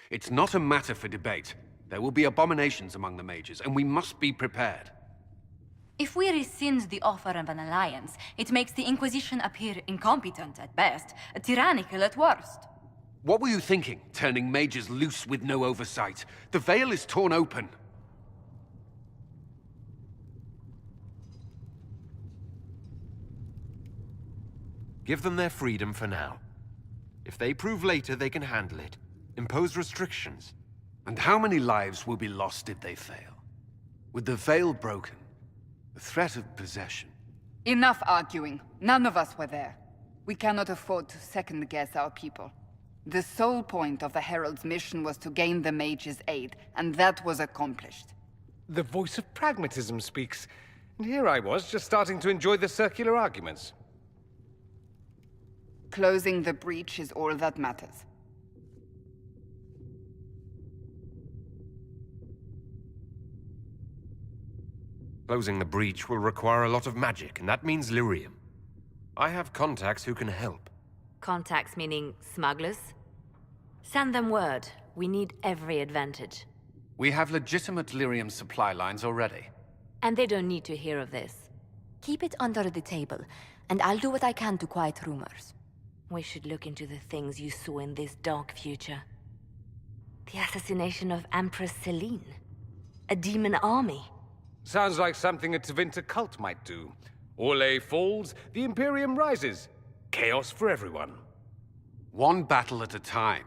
It's not a matter for debate. There will be abominations among the mages, and we must be prepared. If we rescind the offer of an alliance, it makes the Inquisition appear incompetent at best, tyrannical at worst. What were you thinking, turning mages loose with no oversight? The veil is torn open. Give them their freedom for now. If they prove later they can handle it, impose restrictions. And how many lives will be lost if they fail? With the veil broken, the threat of possession. Enough arguing. None of us were there. We cannot afford to second-guess our people. The sole point of the Herald's mission was to gain the mage's aid, and that was accomplished. The voice of pragmatism speaks. And here I was, just starting to enjoy the circular arguments. Closing the breach is all that matters. Closing the breach will require a lot of magic, and that means lyrium. I have contacts who can help. Contacts meaning smugglers? Send them word. We need every advantage. We have legitimate lyrium supply lines already. And they don't need to hear of this. Keep it under the table, and I'll do what I can to quiet rumors. We should look into the things you saw in this dark future. The assassination of Empress Celine. A demon army. Sounds like something a Tevinter cult might do. Orlais falls, the Imperium rises. Chaos for everyone. One battle at a time.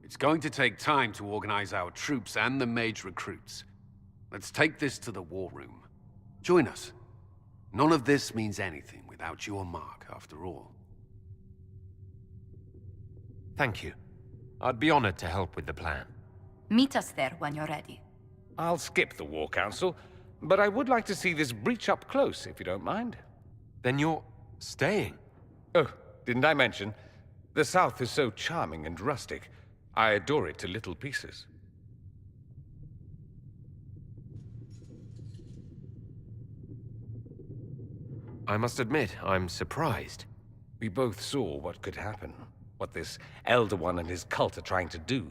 It's going to take time to organize our troops and the mage recruits. Let's take this to the war room. Join us. None of this means anything without your mark, after all. Thank you. I'd be honored to help with the plan. Meet us there when you're ready. I'll skip the War Council, but I would like to see this breach up close, if you don't mind. Then you're staying? Oh, didn't I mention? The South is so charming and rustic. I adore it to little pieces. I must admit, I'm surprised. We both saw what could happen, what this Elder One and his cult are trying to do.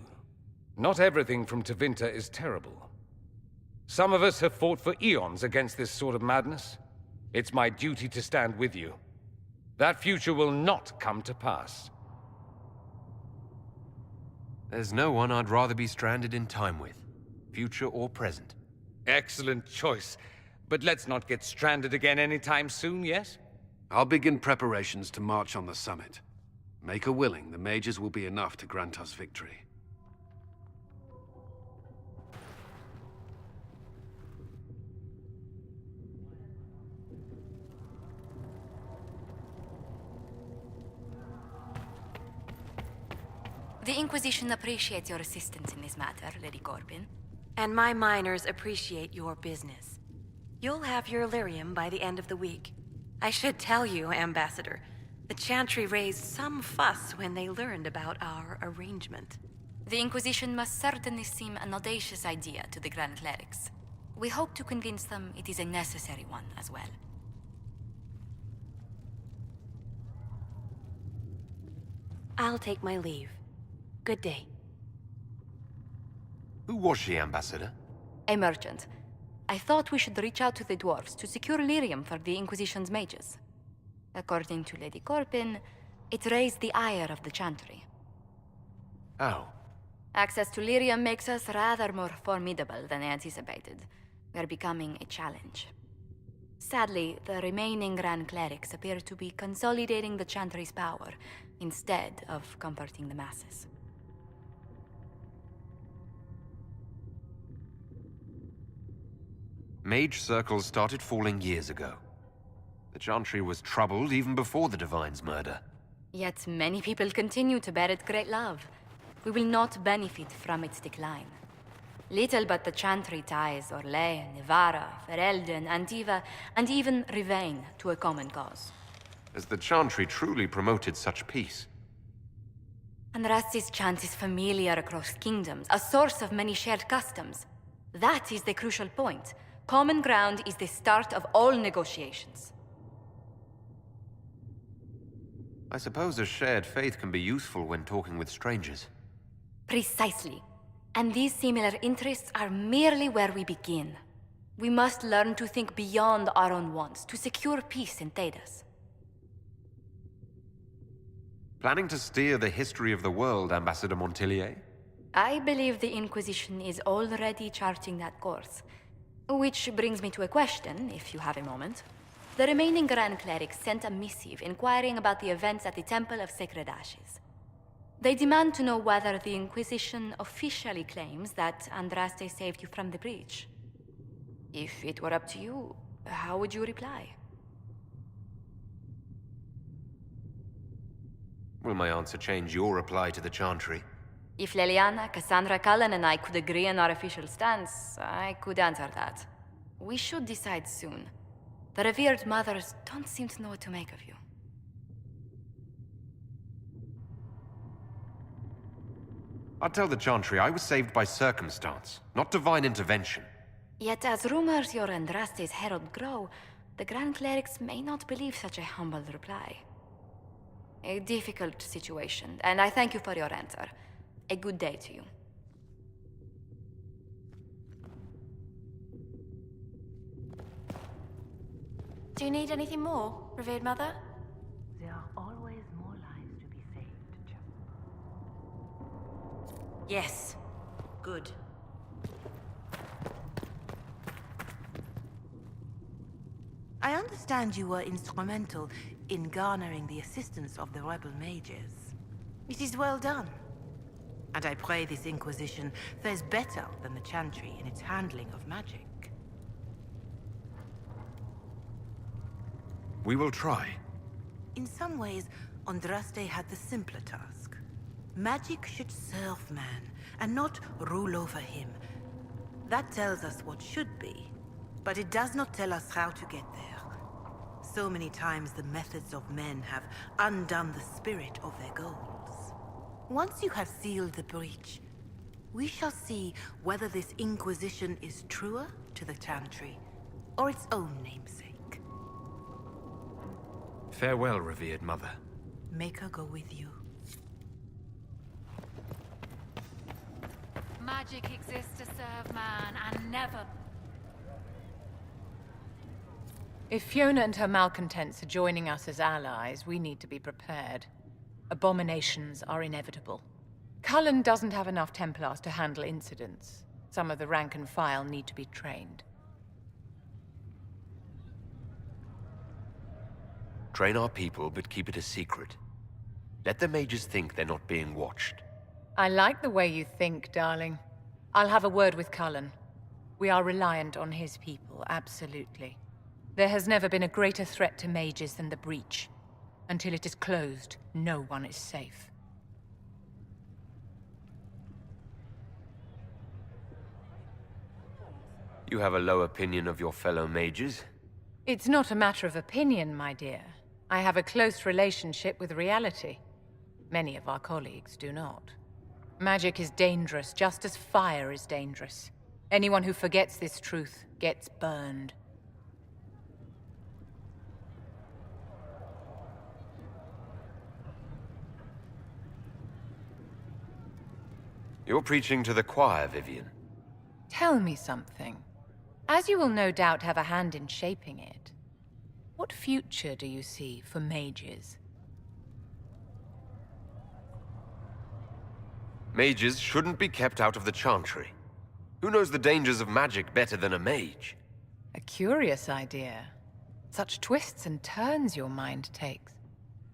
Not everything from Tevinter is terrible. Some of us have fought for eons against this sort of madness. It's my duty to stand with you. That future will not come to pass. There's no one I'd rather be stranded in time with, future or present. Excellent choice. But let's not get stranded again anytime soon, yes? I'll begin preparations to march on the summit. Maker willing, the mages will be enough to grant us victory. The Inquisition appreciates your assistance in this matter, Lady Corbin. And my miners appreciate your business. You'll have your lyrium by the end of the week. I should tell you, Ambassador, the Chantry raised some fuss when they learned about our arrangement. The Inquisition must certainly seem an audacious idea to the Grand Clerics. We hope to convince them it is a necessary one as well. I'll take my leave. Good day. Who was she, Ambassador? A merchant. I thought we should reach out to the dwarves to secure lyrium for the Inquisition's mages. According to Lady Corbin, it raised the ire of the Chantry. Oh. Access to lyrium makes us rather more formidable than anticipated. We're becoming a challenge. Sadly, the remaining Grand Clerics appear to be consolidating the Chantry's power, instead of comforting the masses. Mage circles started falling years ago. The Chantry was troubled even before the Divine's murder. Yet many people continue to bear it great love. We will not benefit from its decline. Little but the Chantry ties Orlais, Nevarra, Ferelden, Antiva, and even Rivain to a common cause. Has the Chantry truly promoted such peace? Andrasti's chant is familiar across kingdoms, a source of many shared customs. That is the crucial point. Common ground is the start of all negotiations. I suppose a shared faith can be useful when talking with strangers. Precisely. And these similar interests are merely where we begin. We must learn to think beyond our own wants, to secure peace in Thedas. Planning to steer the history of the world, Ambassador Montillier? I believe the Inquisition is already charting that course. Which brings me to a question, if you have a moment. The remaining Grand Clerics sent a missive inquiring about the events at the Temple of Sacred Ashes. They demand to know whether the Inquisition officially claims that Andraste saved you from the breach. If it were up to you, how would you reply? Will my answer change your reply to the Chantry? If Leliana, Cassandra, Cullen, and I could agree on our official stance, I could answer that. We should decide soon. The revered mothers don't seem to know what to make of you. I'll tell the Chantry I was saved by circumstance, not divine intervention. Yet as rumors your Andraste's herald grow, the Grand Clerics may not believe such a humble reply. A difficult situation, and I thank you for your answer. A good day to you. Do you need anything more, revered mother? There are always more lives to be saved, Joe. Yes. Good. I understand you were instrumental in garnering the assistance of the rebel mages. It is well done. And I pray this Inquisition fares better than the Chantry in its handling of magic. We will try. In some ways, Andraste had the simpler task. Magic should serve man, and not rule over him. That tells us what should be, but it does not tell us how to get there. So many times the methods of men have undone the spirit of their goals. Once you have sealed the breach, we shall see whether this Inquisition is truer to the Chantry, or its own namesake. Farewell, revered mother. Make her go with you. Magic exists to serve man, and never... If Fiona and her malcontents are joining us as allies, we need to be prepared. Abominations are inevitable. Cullen doesn't have enough Templars to handle incidents. Some of the rank and file need to be trained. Train our people, but keep it a secret. Let the mages think they're not being watched. I like the way you think, darling. I'll have a word with Cullen. We are reliant on his people, absolutely. There has never been a greater threat to mages than the breach. Until it is closed, no one is safe. You have a low opinion of your fellow mages? It's not a matter of opinion, my dear. I have a close relationship with reality. Many of our colleagues do not. Magic is dangerous, just as fire is dangerous. Anyone who forgets this truth gets burned. You're preaching to the choir, Vivian. Tell me something. As you will no doubt have a hand in shaping it, what future do you see for mages? Mages shouldn't be kept out of the Chantry. Who knows the dangers of magic better than a mage? A curious idea. Such twists and turns your mind takes.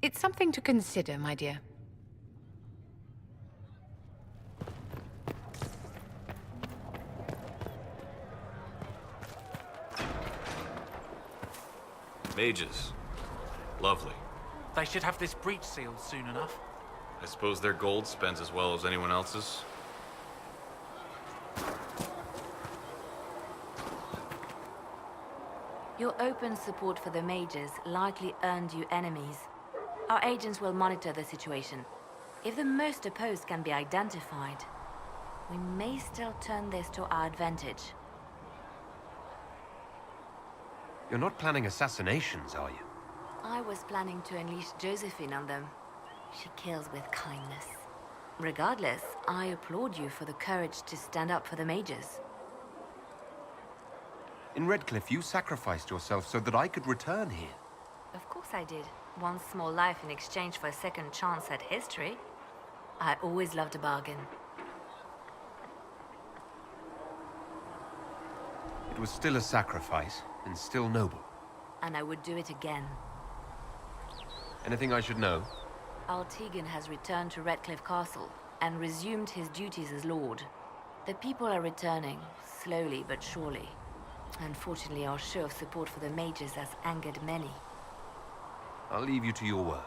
It's something to consider, my dear. Mages. Lovely. They should have this breach sealed soon enough. I suppose their gold spends as well as anyone else's. Your open support for the mages likely earned you enemies. Our agents will monitor the situation. If the most opposed can be identified, we may still turn this to our advantage. You're not planning assassinations, are you? I was planning to unleash Josephine on them. She kills with kindness. Regardless, I applaud you for the courage to stand up for the mages. In Redcliffe, you sacrificed yourself so that I could return here. Of course I did. One small life in exchange for a second chance at history. I always loved a bargain. It was still a sacrifice, and still noble. And I would do it again. Anything I should know? Altegan has returned to Redcliffe Castle and resumed his duties as Lord. The people are returning, slowly but surely. Unfortunately, our show of support for the mages has angered many. I'll leave you to your work.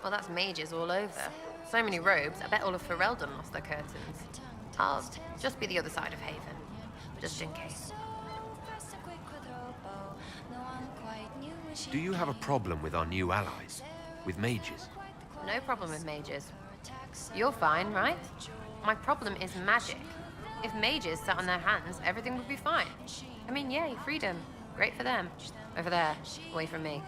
Well, that's mages all over. So many robes, I bet all of Ferelden lost their curtains. I'll just be the other side of Haven, just in case. Do you have a problem with our new allies? With mages? No problem with mages. You're fine, right? My problem is magic. If mages sat on their hands, everything would be fine. I mean, yay, freedom. Great for them. Over there, away from me.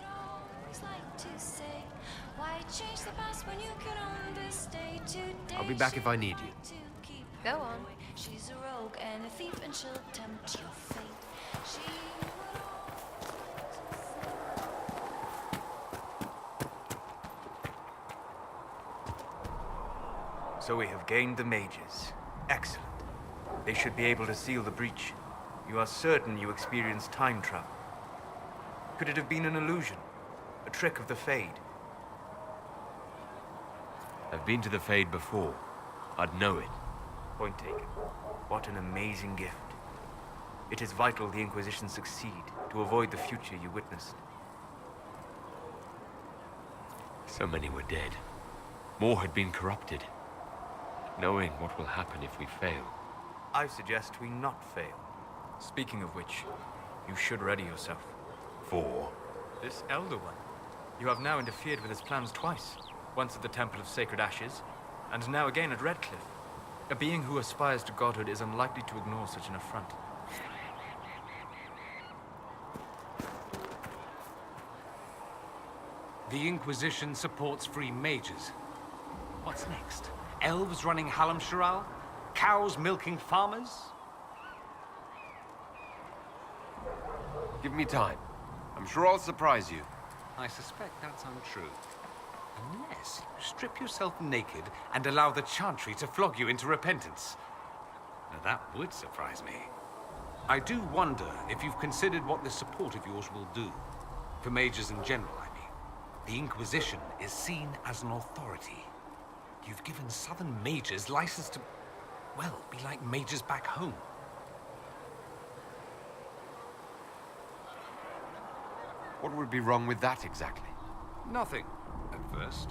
I'll be back if I need you. Go on. She's a rogue and a thief, and she'll tempt your fate. So we have gained the mages. Excellent. They should be able to seal the breach. You are certain you experienced time travel? Could it have been an illusion? A trick of the Fade? I've been to the Fade before. I'd know it. Point taken. What an amazing gift. It is vital the Inquisition succeed to avoid the future you witnessed. So many were dead. More had been corrupted. Knowing what will happen if we fail. I suggest we not fail. Speaking of which, you should ready yourself. For? This Elder One. You have now interfered with his plans twice. Once at the Temple of Sacred Ashes, and now again at Redcliffe. A being who aspires to godhood is unlikely to ignore such an affront. The Inquisition supports free mages. What's next? Elves running Hallam-Sharal? Cows milking farmers? Give me time. I'm sure I'll surprise you. I suspect that's untrue. Unless you strip yourself naked and allow the Chantry to flog you into repentance. Now that would surprise me. I do wonder if you've considered what this support of yours will do. For mages in general, I mean. The Inquisition is seen as an authority. You've given Southern mages license to, well, be like mages back home. What would be wrong with that exactly? Nothing, at first.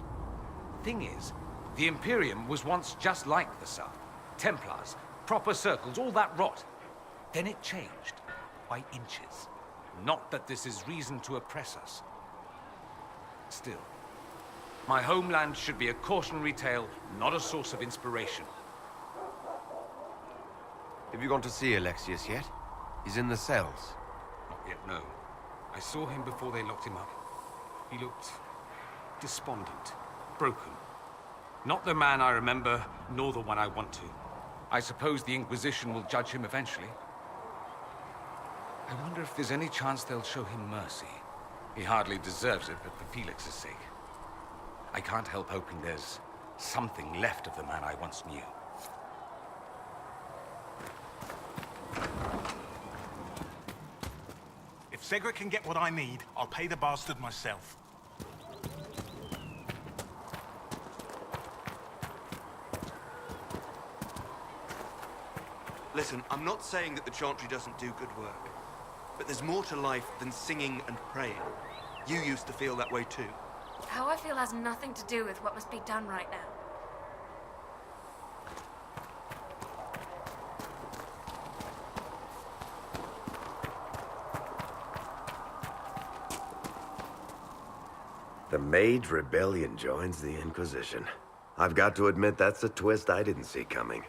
Thing is, the Imperium was once just like the South. Templars, proper circles, all that rot. Then it changed, by inches. Not that this is reason to oppress us. Still, my homeland should be a cautionary tale, not a source of inspiration. Have you gone to see Alexius yet? He's in the cells. Not yet, no. I saw him before they locked him up. He looked despondent, broken. Not the man I remember, nor the one I want to. I suppose the Inquisition will judge him eventually. I wonder if there's any chance they'll show him mercy. He hardly deserves it, but for Felix's sake. I can't help hoping there's something left of the man I once knew. If Cedric can get what I need, I'll pay the bastard myself. Listen, I'm not saying that the Chantry doesn't do good work. But there's more to life than singing and praying. You used to feel that way too. How I feel has nothing to do with what must be done right now. The Mage Rebellion joins the Inquisition. I've got to admit that's a twist I didn't see coming.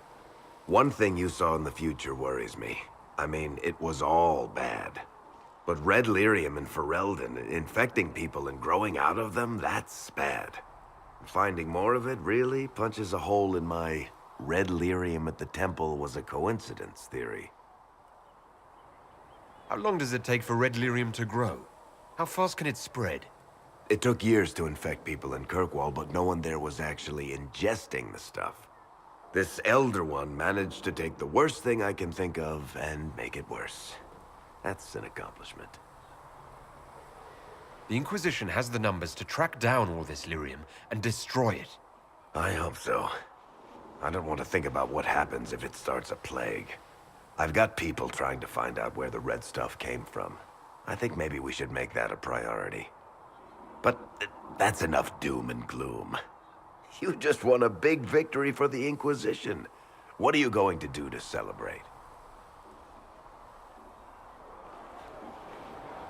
One thing you saw in the future worries me. I mean, it was all bad. But red lyrium and Ferelden, infecting people and growing out of them, that's bad. Finding more of it really punches a hole in my red lyrium at the temple was a coincidence theory. How long does it take for red lyrium to grow? How fast can it spread? It took years to infect people in Kirkwall, but no one there was actually ingesting the stuff. This Elder One managed to take the worst thing I can think of and make it worse. That's an accomplishment. The Inquisition has the numbers to track down all this lyrium and destroy it. I hope so. I don't want to think about what happens if it starts a plague. I've got people trying to find out where the red stuff came from. I think maybe we should make that a priority. But that's enough doom and gloom. You just won a big victory for the Inquisition. What are you going to do to celebrate?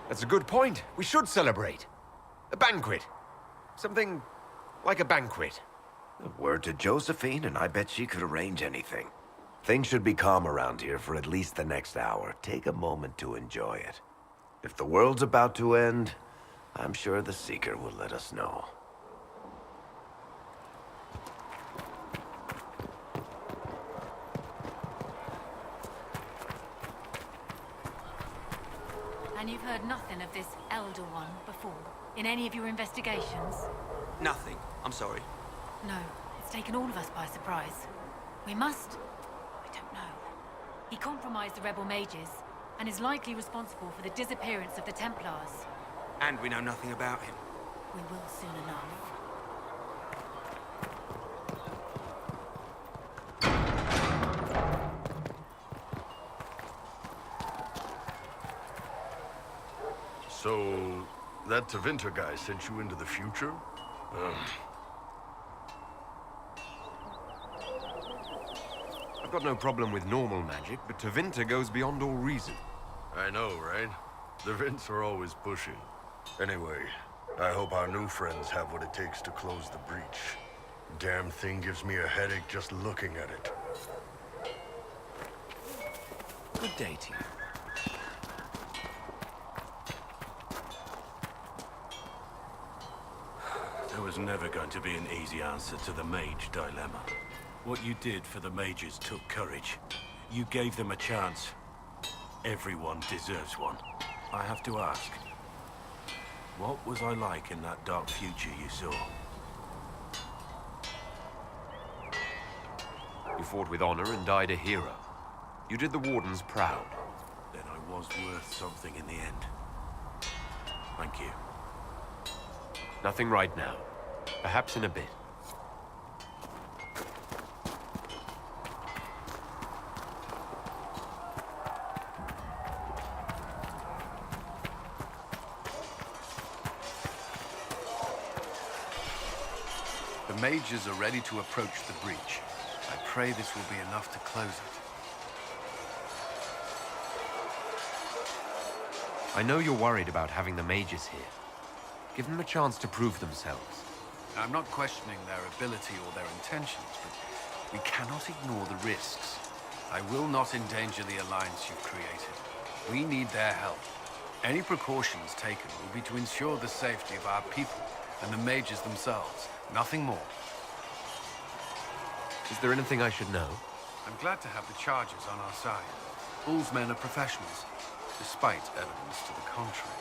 That's a good point. We should celebrate. A banquet. Something like a banquet. A word to Josephine, and I bet she could arrange anything. Things should be calm around here for at least the next hour. Take a moment to enjoy it. If the world's about to end, I'm sure the Seeker will let us know. And you've heard nothing of this Elder One before, in any of your investigations? Nothing. I'm sorry. No, it's taken all of us by surprise. We must... I don't know. He compromised the rebel mages, and is likely responsible for the disappearance of the Templars. And we know nothing about him. We will soon enough. So, that Tevinter guy sent you into the future? I've got no problem with normal magic, but Tevinter goes beyond all reason. I know, right? The Vints are always pushing. Anyway, I hope our new friends have what it takes to close the breach. Damn thing gives me a headache just looking at it. Good day to you. There was never going to be an easy answer to the mage dilemma. What you did for the mages took courage. You gave them a chance. Everyone deserves one. I have to ask, what was I like in that dark future you saw? You fought with honor and died a hero. You did the Wardens proud. Then I was worth something in the end. Thank you. Nothing right now. Perhaps in a bit. The mages are ready to approach the breach. I pray this will be enough to close it. I know you're worried about having the mages here. Give them a chance to prove themselves. I'm not questioning their ability or their intentions, but we cannot ignore the risks. I will not endanger the alliance you've created. We need their help. Any precautions taken will be to ensure the safety of our people and the mages themselves. Nothing more. Is there anything I should know? I'm glad to have the charges on our side. Bull's men are professionals, despite evidence to the contrary.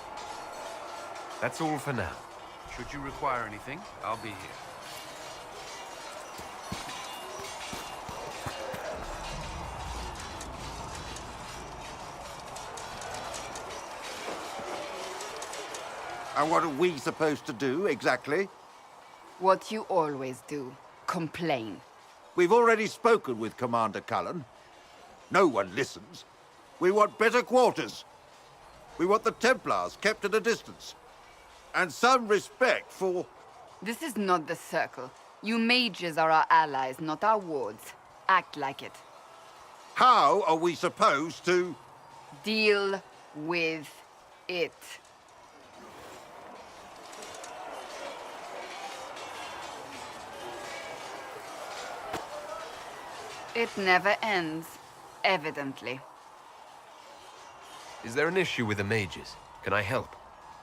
That's all for now. Should you require anything, I'll be here. And what are we supposed to do, exactly? What you always do. Complain. We've already spoken with Commander Cullen. No one listens. We want better quarters. We want the Templars kept at a distance. And some respect for... This is not the Circle. You mages are our allies, not our wards. Act like it. How are we supposed to... Deal with it. It never ends, evidently. Is there an issue with the mages? Can I help?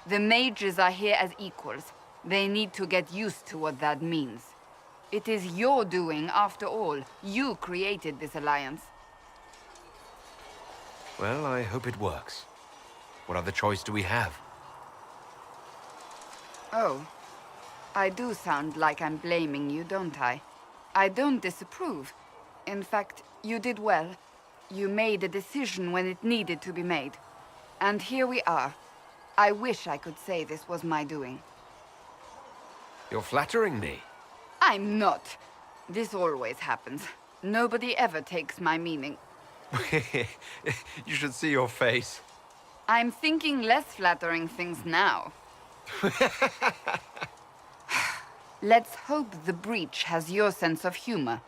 The mages are here as equals. They need to get used to what that means. It is your doing, after all. You created this alliance. Well, I hope it works. What other choice do we have? Oh. I do sound like I'm blaming you, don't I? I don't disapprove. In fact, you did well. You made a decision when it needed to be made. And here we are. I wish I could say this was my doing. You're flattering me. I'm not. This always happens. Nobody ever takes my meaning. You should see your face. I'm thinking less flattering things now. Let's hope the breach has your sense of humor.